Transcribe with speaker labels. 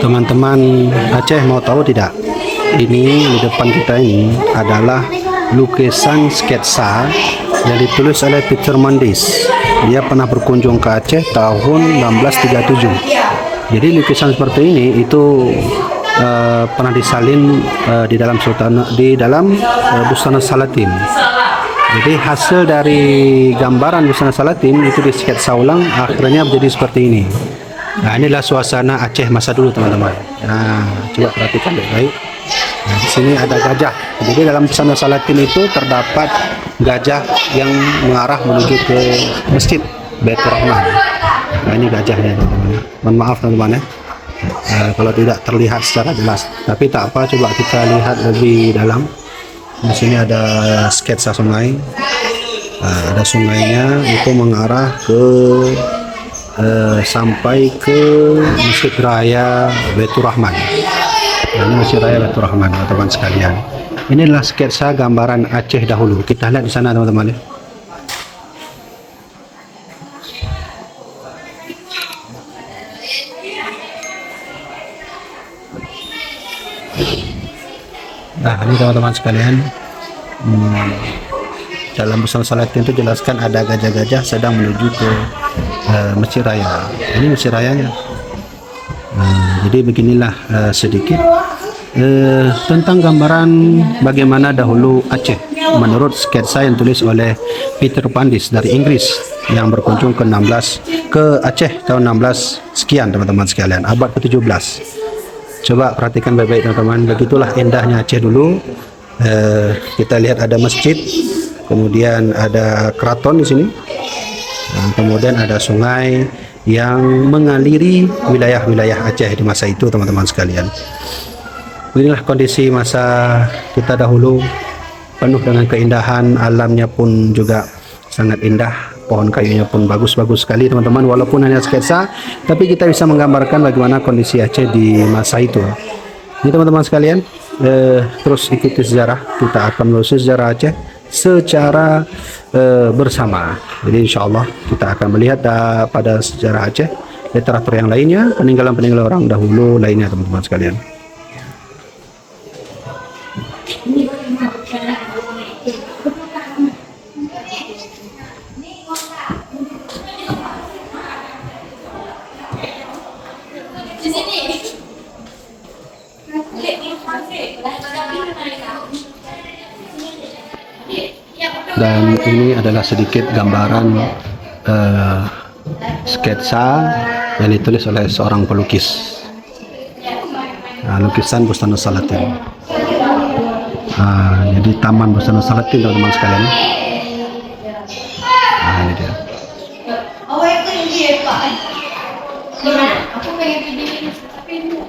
Speaker 1: Teman-teman Aceh mau tahu tidak? Ini di depan kita ini adalah lukisan sketsa yang ditulis oleh Peter Mandis. Dia pernah berkunjung ke Aceh tahun 1637. Jadi lukisan seperti ini itu pernah disalin di dalam Busana Salatin. Jadi hasil dari gambaran Busana Salatin itu di sketsa ulang, akhirnya menjadi seperti ini. Nah, inilah suasana Aceh masa dulu, teman-teman. Nah, coba perhatikan baik-baik. Nah, di sini ada gajah. Jadi dalam Busana Salatin itu terdapat gajah yang mengarah menuju ke Masjid Baitur Rahman. Nah, ini gajahnya, teman-teman. Mohon maaf, teman-teman ya. Kalau tidak terlihat secara jelas, tapi tak apa, coba kita lihat lebih dalam. Di sini ada sketsa sungai. Ada sungainya itu mengarah ke sampai ke Masjid Raya Baitur Rahman. Ini Masjid Raya Baitur Rahman, teman-teman sekalian. Inilah sketsa gambaran Aceh dahulu. Kita lihat di sana, teman-teman ya. Nah, ini teman-teman sekalian, dalam Busana Salatin itu jelaskan ada gajah-gajah sedang menuju ke Masjid Raya. Ini Masjid Rayanya. Jadi beginilah sedikit tentang gambaran bagaimana dahulu Aceh menurut sketsa yang tulis oleh Peter Mandis dari Inggris yang berkunjung ke Aceh tahun 16 sekian, teman-teman sekalian, abad ke-17. Coba perhatikan baik-baik, teman-teman. Begitulah indahnya Aceh dulu. Kita lihat ada masjid, kemudian ada keraton di sini, kemudian ada sungai yang mengaliri wilayah-wilayah Aceh di masa itu, teman-teman sekalian. Beginilah kondisi masa kita dahulu, penuh dengan keindahan, alamnya pun juga sangat indah. Pohon kayunya pun bagus-bagus sekali, teman-teman. Walaupun hanya sketsa, tapi kita bisa menggambarkan bagaimana kondisi Aceh di masa itu. Ini, teman-teman sekalian, terus ikuti sejarah. Kita akan menelusuri sejarah Aceh secara bersama. Jadi insya Allah kita akan melihat pada sejarah Aceh, literatur yang lainnya, peninggalan-peninggalan orang dahulu lainnya, teman-teman sekalian. Dan ini adalah sedikit gambaran sketsa yang ditulis oleh seorang pelukis. Lukisan Busana Salatin. Jadi Taman Busana Salatin, teman-teman sekalian. Ini dia.
Speaker 2: Aku pengen video ini, tapi ini